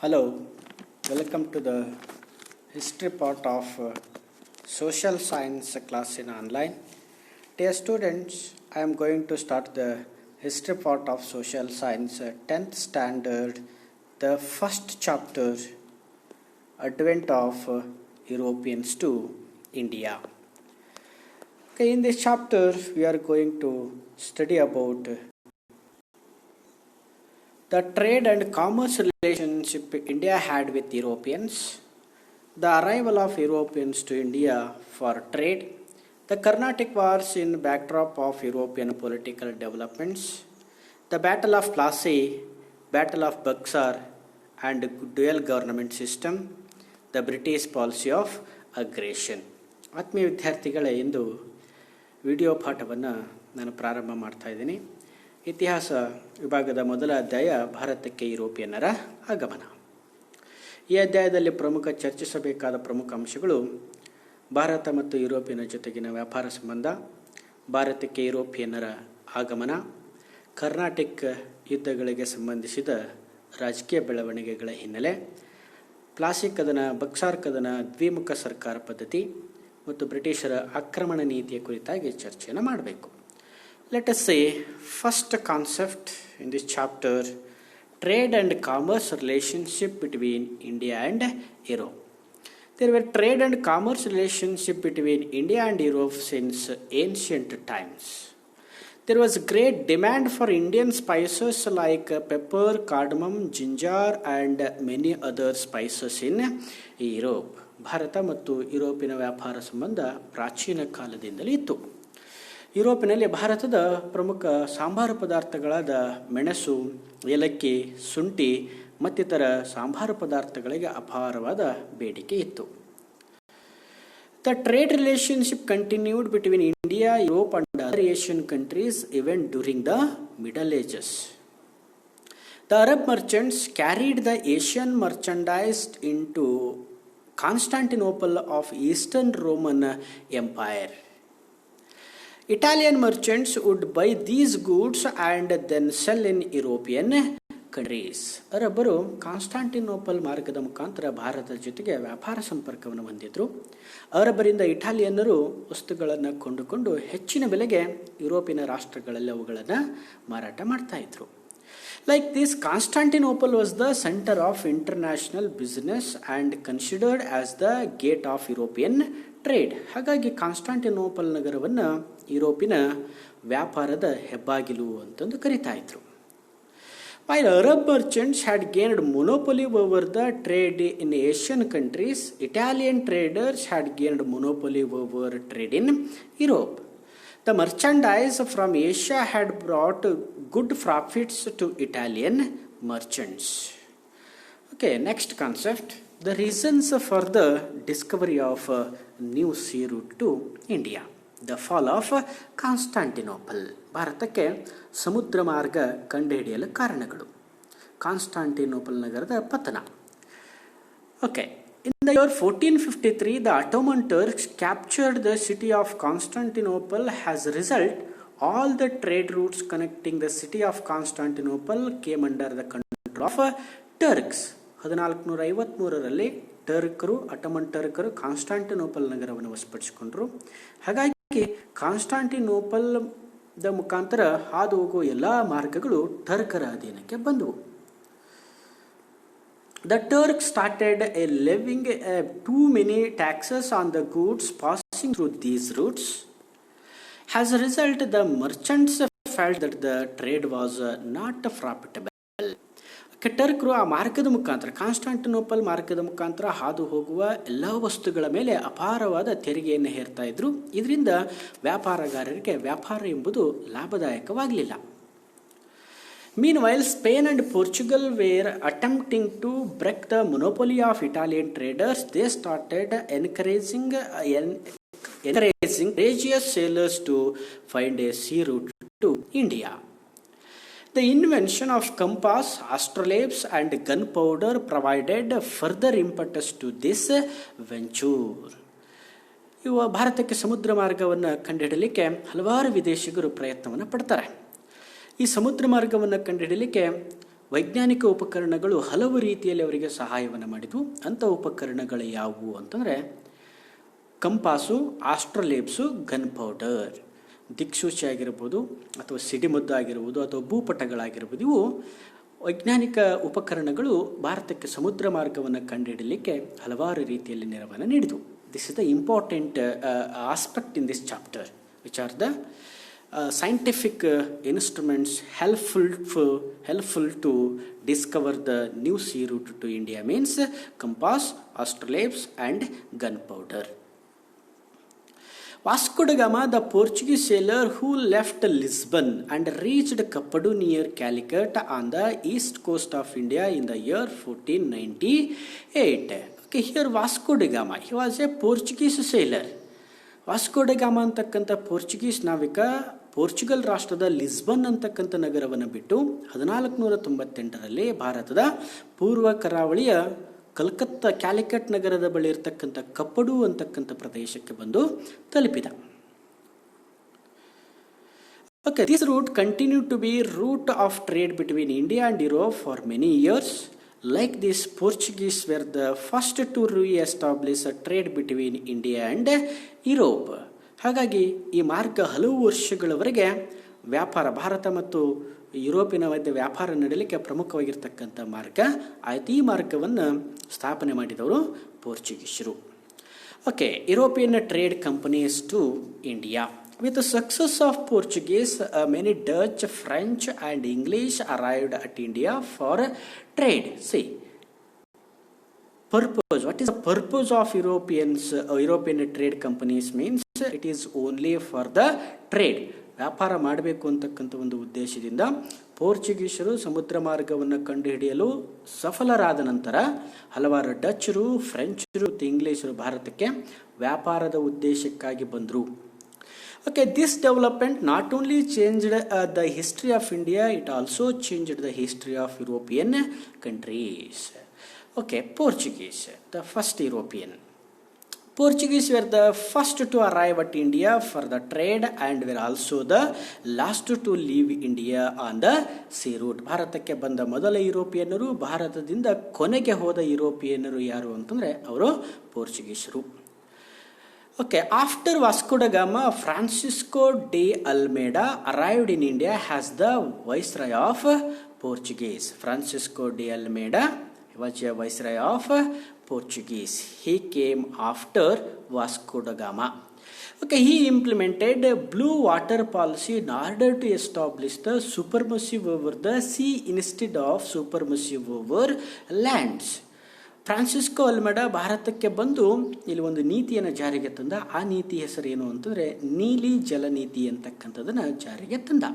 Hello, welcome to the history part of social science class in online. Dear students, I am going to start the history part of social science 10th standard, the first chapter, Advent of Europeans to India. Okay, in this chapter, we are going to study about the trade and commerce relationship India had with Europeans, the arrival of Europeans to India for trade, the Carnatic Wars in backdrop of European political developments, the Battle of Plassey, Battle of Buxar, and dual government system, the British policy of aggression. ಆತ್ಮೀಯ ವಿದ್ಯಾರ್ಥಿಗಳೇ, ಇಂದು video ಪಾಠವನ್ನು ನಾನು ಪ್ರಾರಂಭ ಮಾಡ್ತಾ ಇದ್ದೀನಿ. ಇತಿಹಾಸ ವಿಭಾಗದ ಮೊದಲ ಅಧ್ಯಾಯ ಭಾರತಕ್ಕೆ ಯುರೋಪಿಯನ್ನರ ಆಗಮನ. ಈ ಅಧ್ಯಾಯದಲ್ಲಿ ಪ್ರಮುಖ ಚರ್ಚಿಸಬೇಕಾದ ಪ್ರಮುಖ ಅಂಶಗಳು ಭಾರತ ಮತ್ತು ಯುರೋಪಿಯನ್ ಜೊತೆಗಿನ ವ್ಯಾಪಾರ ಸಂಬಂಧ, ಭಾರತಕ್ಕೆ ಯುರೋಪಿಯನ್ನರ ಆಗಮನ, ಕರ್ನಾಟಿಕ್ ಯುದ್ಧಗಳಿಗೆ ಸಂಬಂಧಿಸಿದ ರಾಜಕೀಯ ಬೆಳವಣಿಗೆಗಳ ಹಿನ್ನೆಲೆ, ಪ್ಲಾಸಿ ಕದನ, ಬಕ್ಸಾರ್ ಕದನ, ದ್ವಿಮುಖ ಸರ್ಕಾರ ಪದ್ಧತಿ ಮತ್ತು ಬ್ರಿಟಿಷರ ಆಕ್ರಮಣ ನೀತಿಯ ಕುರಿತಾಗಿ ಚರ್ಚೆಯನ್ನು ಮಾಡಬೇಕು. Let us say, first concept in this chapter, trade and commerce relationship between India and Europe. There were trade and commerce relationship between India and Europe since ancient times. There was great demand for Indian spices like pepper, cardamom, ginger and many other spices in Europe. Bharat ಮತ್ತು ಯುರೋಪಿನ ವ್ಯಾಪಾರ ಸಂಬಂಧ ಪ್ರಾಚೀನ ಕಾಲದಿಂದಲೇ ಇತ್ತು. ಯುರೋಪಿನಲ್ಲಿ ಭಾರತದ ಪ್ರಮುಖ ಸಾಂಬಾರು ಪದಾರ್ಥಗಳಾದ ಮೆಣಸು, ಏಲಕ್ಕಿ, ಶುಂಠಿ ಮತ್ತಿತರ ಸಾಂಬಾರು ಪದಾರ್ಥಗಳಿಗೆ ಅಪಾರವಾದ ಬೇಡಿಕೆ ಇತ್ತು. The trade relationship continued between India, Europe and other Asian countries even during the Middle Ages. The Arab merchants carried the Asian merchandise into Constantinople of Eastern Roman Empire. Italian merchants would buy these goods and then sell in European countries. ಅರಬ್ಬರು Constantinople ಮಾರ್ಗದ ಮುಖಾಂತರ ಭಾರತದ ಜೊತೆಗೆ ವ್ಯಾಪಾರ ಸಂಪರ್ಕವನ್ನು ಹೊಂದಿದ್ರು. ಅರಬ್ಬರಿಂದ ಇಟಾಲಿಯನ್ನರು ವಸ್ತುಗಳನ್ನು ಕೊಂಡುಕೊಂಡು ಹೆಚ್ಚಿನ ಬೆಲೆಗೆ ಯುರೋಪಿನ ರಾಷ್ಟ್ರಗಳಲ್ಲಿ ಅವುಗಳನ್ನು ಮಾರಾಟ ಮಾಡ್ತಾ ಇದ್ರು. Like this, Constantinople was the center of international business and considered as the gate of European trade. ಹಾಗಾಗಿ ಕಾನ್ಸ್ಟಾಂಟಿನೋಪಲ್ ನಗರವನ್ನು ಯುರೋಪಿನ ವ್ಯಾಪಾರದ ಹೆಬ್ಬಾಗಿಲು ಅಂತಂದು ಕರೀತಾ ಇದ್ರು. While Arab merchants had gained monopoly over the trade in Asian countries, Italian traders had gained monopoly over trade in Europe. The merchandise from Asia had brought good profits to Italian merchants. Okay, next concept, the reasons for the discovery of new sea route to India. The fall of Constantinople. ಭಾರತಕ್ಕೆ ಸಮುದ್ರ ಮಾರ್ಗ ಕಂಡುಹಿಡಿಯಲು ಕಾರಣಗಳು. Constantinople ನಗರದ ಪತನ. Okay. In the year 1453, the Ottoman Turks captured the city of Constantinople. As a result, all the trade routes connecting the city of Constantinople came under the control of Turks. 1453ರಲ್ಲಿ ಟರ್ಕರು, Ottoman ಟರ್ಕರು Constantinople ನಗರವನ್ನು ವಶಪಡಿಸಿಕೊಂಡರು. ಹಾಗಾಗಿ ಕಾನ್ಸ್ಟಾಂಟಿನೋಪಲ್ದ ಮುಖಾಂತರ ಹಾದು ಹೋಗುವ ಎಲ್ಲ ಮಾರ್ಗಗಳು ಟರ್ಕರ ಅಧೀನಕ್ಕೆ ಬಂದವು. The Turks started levying too many taxes on the goods passing through these routes. As a result, the merchants felt that the trade was not profitable. ಟರ್ಕರು ಆ ಮಾರ್ಗದ ಮುಖಾಂತರ, ಕಾನ್ಸ್ಟಾಂಟಿನೋಪಲ್ ಮಾರ್ಗದ ಮುಖಾಂತರ ಹಾದು ಹೋಗುವ ಎಲ್ಲ ವಸ್ತುಗಳ ಮೇಲೆ ಅಪಾರವಾದ ತೆರಿಗೆಯನ್ನು ಹೇರ್ತಾ ಇದ್ರು. ಇದರಿಂದ ವ್ಯಾಪಾರಗಾರರಿಗೆ ವ್ಯಾಪಾರ ಎಂಬುದು ಲಾಭದಾಯಕವಾಗಲಿಲ್ಲ. Meanwhile, Spain and Portugal were attempting to break the monopoly of Italian traders. They started encouraging courageous sailors to find a sea route to India. The invention of compass, astrolabes and gunpowder provided further impetus to this venture. ಇವು ಭಾರತಕ್ಕೆ ಸಮುದ್ರ ಮಾರ್ಗವನ್ನು ಕಂಡುಹಿಡಲಿಕ್ಕೆ ಹಲವಾರು ವಿದೇಶಿಗರು ಪ್ರಯತ್ನವನ್ನು ಪಡ್ತಾರೆ. ಈ ಸಮುದ್ರ ಮಾರ್ಗವನ್ನು ಕಂಡುಹಿಡಲಿಕ್ಕೆ ವೈಜ್ಞಾನಿಕ ಉಪಕರಣಗಳು ಹಲವು ರೀತಿಯಲ್ಲಿ ಅವರಿಗೆ ಸಹಾಯವನ್ನು ಮಾಡಿದ್ವು. ಅಂಥ ಉಪಕರಣಗಳು ಯಾವುವು ಅಂತಂದರೆ ಕಂಪಾಸು, ಆಸ್ಟ್ರೋಲೇಬ್ಸು, ಗನ್ ಪೌಡರ್, ದಿಕ್ಸೂಚಿ ಆಗಿರ್ಬೋದು ಅಥವಾ ಸಿಡಿಮದ್ದು ಆಗಿರ್ಬೋದು ಅಥವಾ ಭೂಪಟಗಳಾಗಿರ್ಬೋದು. ಇವು ವೈಜ್ಞಾನಿಕ ಉಪಕರಣಗಳು ಭಾರತಕ್ಕೆ ಸಮುದ್ರ ಮಾರ್ಗವನ್ನು ಕಂಡುಹಿಡಲಿಕ್ಕೆ ಹಲವಾರು ರೀತಿಯಲ್ಲಿ ನೆರವನ್ನು ನೀಡಿದವು. This is the important aspect in this chapter, which are the scientific instruments helpful to discover the new sea route to India means compass, astrolabes and gunpowder. Vasco da Gama, the Portuguese sailor who left Lisbon and reached Kapadu near Calicut on the east coast of India in the year 1498. Okay, here Vasco da Gama, he was a Portuguese sailor. Vasco ಡ ಗಾಮ ಅಂತಕ್ಕಂಥ Portuguese ನಾವಿಕ Portugal ರಾಷ್ಟ್ರದ Lisbon ಅಂತಕ್ಕಂಥ ನಗರವನ್ನು ಬಿಟ್ಟು 1498ರಲ್ಲಿ ಭಾರತದ ಪೂರ್ವ ಕರಾವಳಿಯ ಕಲ್ಕತ್ತಾ ಕ್ಯಾಲಿಕಟ್ ನಗರದ ಬಳಿ ಇರತಕ್ಕಂಥ ಕಪ್ಪಡು ಅಂತಕ್ಕಂಥ ಪ್ರದೇಶಕ್ಕೆ ಬಂದು ತಲುಪಿದ. Okay, this route continued to be route of trade between India and Europe for many years. Like this, Portuguese were the first to re-establish a trade between India and Europe. ಹಾಗಾಗಿ ಈ ಮಾರ್ಗ ಹಲವು ವರ್ಷಗಳವರೆಗೆ ವ್ಯಾಪಾರ, ಭಾರತ ಮತ್ತು ಯುರೋಪಿನ ಮಧ್ಯೆ ವ್ಯಾಪಾರ ನಡೆಯಲಿಕ್ಕೆ ಪ್ರಮುಖವಾಗಿರ್ತಕ್ಕಂಥ ಮಾರ್ಗ ಆಯ್ತು. ಈ ಮಾರ್ಗವನ್ನು ಸ್ಥಾಪನೆ ಮಾಡಿದವರು ಪೋರ್ಚುಗೀಸರು. Okay, European trade companies to India. With the success of Portuguese, many Dutch, French and English arrived at India for trade. See, purpose. What is the purpose of European trade companies means? It is only for the trade. ವ್ಯಾಪಾರ ಮಾಡಬೇಕು ಅಂತಕ್ಕಂಥ ಒಂದು ಉದ್ದೇಶದಿಂದ ಪೋರ್ಚುಗೀಸರು ಸಮುದ್ರ ಮಾರ್ಗವನ್ನು ಕಂಡುಹಿಡಿಯಲು ಸಫಲರಾದ ನಂತರ ಹಲವಾರು ಡಚ್ಚರು, ಫ್ರೆಂಚರು ಮತ್ತು ಇಂಗ್ಲಿಷರು ಭಾರತಕ್ಕೆ ವ್ಯಾಪಾರದ ಉದ್ದೇಶಕ್ಕಾಗಿ ಬಂದರು. Okay, this development not only changed the history of India, it also changed the history of European countries. Okay, Portuguese, the first European. Portuguese were the first to arrive at India for the trade and were also the last to leave India on the sea route. ಭಾರತಕ್ಕೆ ಬಂದ ಮೊದಲ ಯುರೋಪಿಯನ್ನರು, ಭಾರತದಿಂದ ಕೊನೆಗೆ ಹೋದ ಯುರೋಪಿಯನ್ನರು ಯಾರು ಅಂತಂದರೆ ಅವರು ಪೋರ್ಚುಗೀಸರು. Okay, after Vasco da Gama, Francisco de Almeida arrived in India as the Viceroy of Portuguese. Francisco de Almeida was a Viceroy of Portuguese. He came after Vasco da Gama. Okay, he implemented a blue water policy in order to establish the supremacy over the sea instead of supremacy over lands. Francisco ಅಲ್ಮೆಡಾ ಭಾರತಕ್ಕೆ ಬಂದು ಇಲ್ಲಿ ಒಂದು ನೀತಿಯನ್ನು ಜಾರಿಗೆ ತಂದ. ಆ ನೀತಿ ಹೆಸರೇನು ಅಂತಂದರೆ ನೀಲಿ ಜಲ ನೀತಿ ಅಂತಕ್ಕಂಥದ್ದನ್ನು ಜಾರಿಗೆ ತಂದ.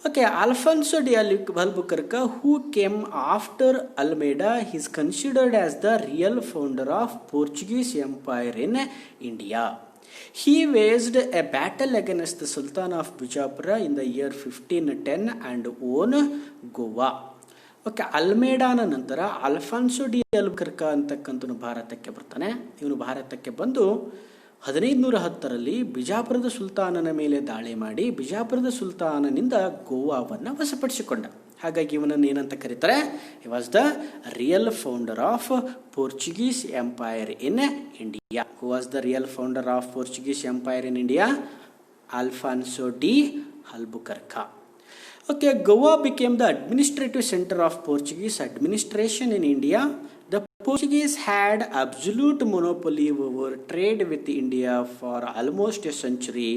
Okay, Alfonso de Albuquerque, who came after Almeida, is considered as the real founder of Portuguese empire in India. He waged a battle against the Sultan of Bijapura in the year 1510 and won Goa. Okay, ಅಲ್ಮೇಡಾನ ನಂತರ Alfonso D ಅಲ್ಬುಕರ್ಕ ಅಂತಕ್ಕಂಥನು ಭಾರತಕ್ಕೆ ಬರ್ತಾನೆ. ಇವನು ಭಾರತಕ್ಕೆ ಬಂದು 1510ರಲ್ಲಿ ಬಿಜಾಪುರದ ಸುಲ್ತಾನನ ಮೇಲೆ ದಾಳಿ ಮಾಡಿ ಬಿಜಾಪುರದ ಸುಲ್ತಾನನಿಂದ ಗೋವಾವನ್ನು ವಶಪಡಿಸಿಕೊಂಡ. ಹಾಗಾಗಿ ಇವನನ್ನು ಏನಂತ ಕರೀತಾರೆ? He was the real founder of Portuguese empire in India. Who was the real founder of Portuguese empire in India? Alfonso de Albuquerque. Okay, Goa became the administrative center of Portuguese administration in India. The Portuguese had absolute monopoly over trade with India for almost a century,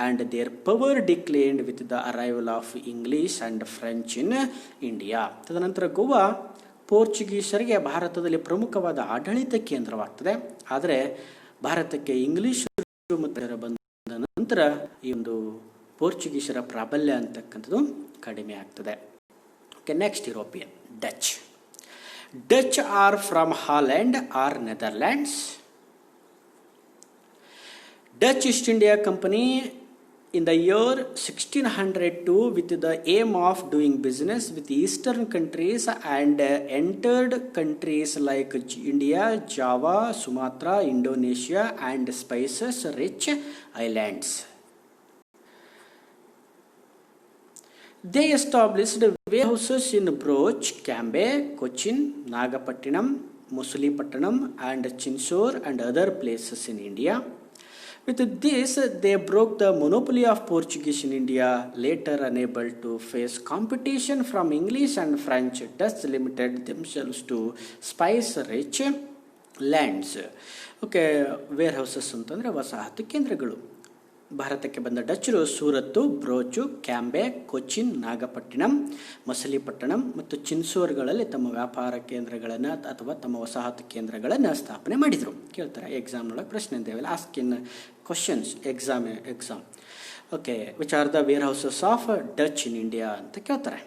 and their power declined with the arrival of English and French in India. ತದನಂತರ ಗೋವಾ ಪೋರ್ಚುಗೀಸರಿಗೆ ಭಾರತದಲ್ಲಿ ಪ್ರಮುಖವಾದ ಆಡಳಿತ ಕೇಂದ್ರವಾಗ್ತದೆ. ಆದರೆ ಭಾರತಕ್ಕೆ ಇಂಗ್ಲಿಷರು ಮತ್ತು ಬಂದ ನಂತರ ಈ ಒಂದು ಪೋರ್ಚುಗೀಸರ ಪ್ರಾಬಲ್ಯ ಅಂತಕ್ಕಂಥದ್ದು ಕಡಿಮೆ ಆಗ್ತದೆ. Okay, next European Dutch. Dutch are from Holland or Netherlands. Dutch East India company in the year 1602 with the aim of doing business with eastern countries and entered countries like India, Java, Sumatra, Indonesia and spices rich islands. They established warehouses in Broch, Cambe, Cochin, Nagapattinam, Musulipattanam, and Chinsur and other places in India. With this, they broke the monopoly of Portuguese in India, later unable to face competition from English and French, thus limited themselves to spice-rich lands. Okay, warehouses ಅಂತಂದರೆ ವಸಾಹತು ಕೇಂದ್ರಗಳು. ಭಾರತಕ್ಕೆ ಬಂದ ಡಚ್ಚರು ಸೂರತ್ತು, ಬ್ರೋಚು, ಕ್ಯಾಂಬೆ, ಕೊಚ್ಚಿನ್, ನಾಗಪಟ್ಟಿಣಂ, ಮಸಲಿಪಟ್ಟಣಂ ಮತ್ತು ಚಿನ್ಸೂರ್ಗಳಲ್ಲಿ ತಮ್ಮ ವ್ಯಾಪಾರ ಕೇಂದ್ರಗಳನ್ನು ಅಥವಾ ತಮ್ಮ ವಸಾಹತು ಕೇಂದ್ರಗಳನ್ನು ಸ್ಥಾಪನೆ ಮಾಡಿದರು. ಕೇಳ್ತಾರೆ ಎಕ್ಸಾಮ್ನೊಳಗೆ ಪ್ರಶ್ನೆ ಅಂತೇವಲ್ಲ, ask in questions exam. Okay, which are the warehouses of Dutch in India ಅಂತ ಕೇಳ್ತಾರೆ.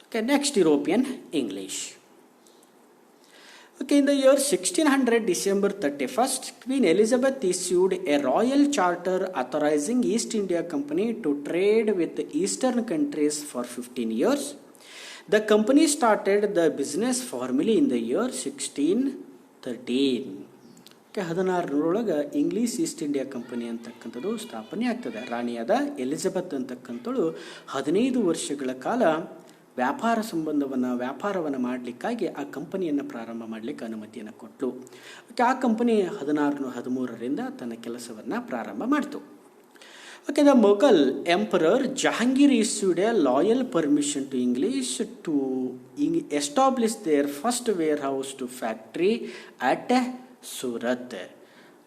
Okay, next European English. Okay, in the year 1600, December 31st, Queen Elizabeth issued a royal charter authorizing East India Company to trade with the eastern countries for 15 years. The company started the business formally in the year 1613. Okay, 1600 English East India company ಅಂತಕ್ಕಂಥದ್ದು ಸ್ಥಾಪನೆ ಆಗ್ತದೆ. ರಾಣಿಯಾದ Elizabeth ಅಂತಕ್ಕಂಥಳು 15 ವರ್ಷಗಳ ಕಾಲ ವ್ಯಾಪಾರವನ್ನು ಮಾಡಲಿಕ್ಕಾಗಿ ಆ ಕಂಪನಿಯನ್ನು ಪ್ರಾರಂಭ ಮಾಡಲಿಕ್ಕೆ ಅನುಮತಿಯನ್ನು ಕೊಟ್ಟಳು. ಆ ಕಂಪನಿ 1613ರಿಂದ ತನ್ನ ಕೆಲಸವನ್ನು ಪ್ರಾರಂಭ ಮಾಡಿತು. Okay, the Mughal emperor Jahangir issued a loyal permission to English to establish their first warehouse to factory at Surat.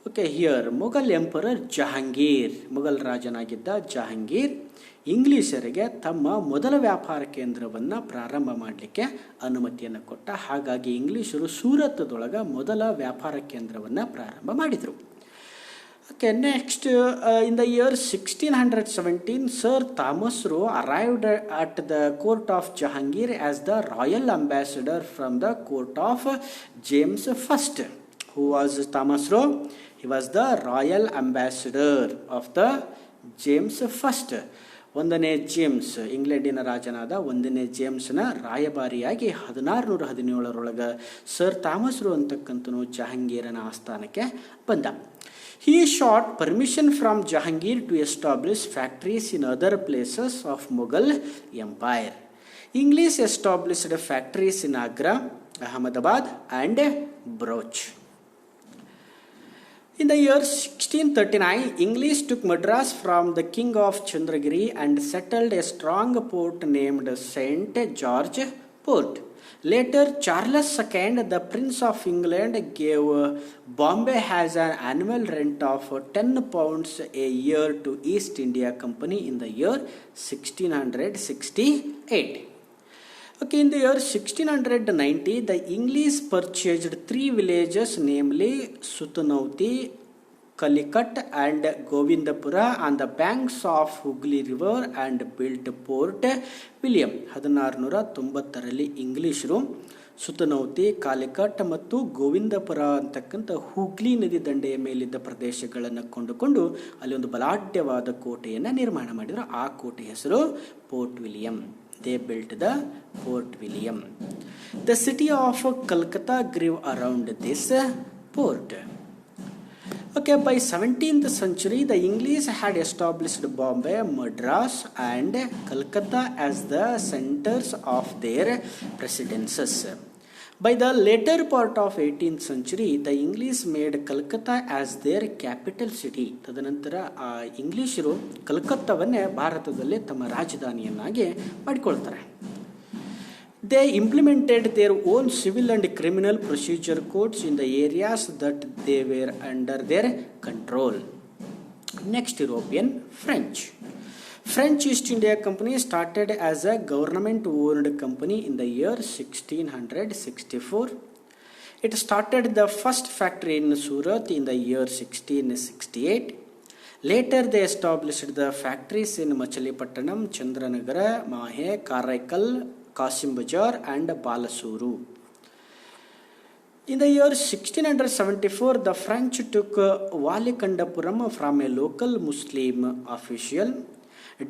Okay, here Mughal emperor Jahangir, Mughal ರಾಜನಾಗಿದ್ದ ಜಹಾಂಗೀರ್ ಇಂಗ್ಲೀಷರಿಗೆ ತಮ್ಮ ಮೊದಲ ವ್ಯಾಪಾರ ಕೇಂದ್ರವನ್ನು ಪ್ರಾರಂಭ ಮಾಡಲಿಕ್ಕೆ ಅನುಮತಿಯನ್ನು ಕೊಟ್ಟ. ಹಾಗಾಗಿ ಇಂಗ್ಲೀಷರು ಸೂರತ್ದೊಳಗೆ ಮೊದಲ ವ್ಯಾಪಾರ ಕೇಂದ್ರವನ್ನು ಪ್ರಾರಂಭ ಮಾಡಿದರು. Okay, next in the year 1617 sir Thomas rho arrived at the court of Jahangir as the royal ambassador from the court of James first. Who was Thomas rho? He was the royal ambassador of the James First. ಒಂದನೇ James, ಇಂಗ್ಲೆಂಡಿನ ರಾಜನಾದ ಒಂದನೇ ಜೇಮ್ಸ್ನ ರಾಯಭಾರಿಯಾಗಿ 1617 sir Thomas rho ಅಂತಕ್ಕಂಥನು ಜಹಾಂಗೀರನ ಆಸ್ಥಾನಕ್ಕೆ ಬಂದ. He sought permission from Jahangir to establish factories in other places of Mughal Empire. English established factories in Agra, Ahmedabad and Broch. In the year 1639, English took Madras from the king of Chandragiri and settled a strong port named St. George Port. Later, Charles II, the Prince of England, gave Bombay as an annual rent of £10 a year to East India Company in the year 1668. Okay, in the year 1690, the English purchased 3 villages, namely Sutanauti, Calicut and Govindapura on the banks of Hooghly River and built Port William. 1690ರಲ್ಲಿ ಇಂಗ್ಲಿಷರು ಸುತನೌತಿ, Calicut ಮತ್ತು ಗೋವಿಂದಪುರ ಅಂತಕ್ಕಂಥ ಹೂಗ್ಲಿ ನದಿ ದಂಡೆಯ ಮೇಲಿದ್ದ ಪ್ರದೇಶಗಳನ್ನು ಕೊಂಡುಕೊಂಡು ಅಲ್ಲಿ ಒಂದು ಬಲಾಢ್ಯವಾದ ಕೋಟೆಯನ್ನು ನಿರ್ಮಾಣ ಮಾಡಿದರು. ಆ ಕೋಟೆ ಹೆಸರು port William. They built the Fort William. The city of Calcutta grew around this port. Okay, by 17th century, the English had established Bombay, Madras and Calcutta as the centers of their presidences. By the later part of 18th century, the English made Calcutta as their capital city. ತದನಂತರ ಆ ಇಂಗ್ಲಿಷರು ಕಲ್ಕತ್ತಾವನ್ನೇ ಭಾರತದಲ್ಲಿ ತಮ್ಮ ರಾಜಧಾನಿಯನ್ನಾಗಿ ಮಾಡಿಕೊಳ್ತಾರೆ. They implemented their own civil and criminal procedure codes in the areas that they were under their control. Next, European French. French East India Company started as a government-owned company in the year 1664. It started the first factory in Surat in the year 1668. Later, they established the factories in Machilipattanam, Chandranagara, Mahe, Karaikal, Kasim Bazar and Balasuru. In the year 1674, the French took Valikandapuram from a local Muslim official,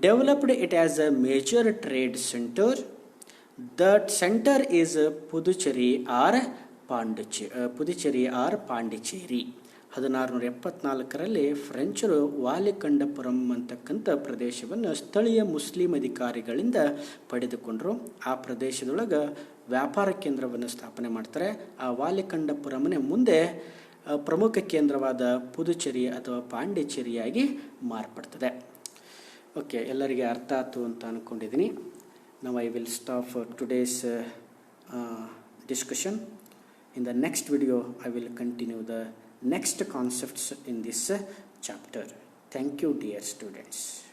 developed it as a major trade center. That center is Puducherry or Pondicherry. 1674ರಲ್ಲಿ ಫ್ರೆಂಚರು ವಾಲಿಕಂಡಪುರಂ ಅಂತಕ್ಕಂಥ ಪ್ರದೇಶವನ್ನು ಸ್ಥಳೀಯ Muslim ಅಧಿಕಾರಿಗಳಿಂದ ಪಡೆದುಕೊಂಡರು. ಆ ಪ್ರದೇಶದೊಳಗೆ ವ್ಯಾಪಾರ ಕೇಂದ್ರವನ್ನು ಸ್ಥಾಪನೆ ಮಾಡ್ತಾರೆ. ಆ ವಾಲಿಕಂಡಪುರಮನೆ ಮುಂದೆ ಪ್ರಮುಖ ಕೇಂದ್ರವಾದ ಪುದುಚೇರಿ ಅಥವಾ ಪಾಂಡಿಚೇರಿಯಾಗಿ ಮಾರ್ಪಡ್ತದೆ. ಓಕೆ, ಎಲ್ಲರಿಗೆ ಅರ್ಥ ಆಯ್ತು ಅಂತ ಅಂದ್ಕೊಂಡಿದ್ದೀನಿ. Now I will stop for today's discussion. In the next video, I will continue the next concepts in this chapter. Thank you, dear students.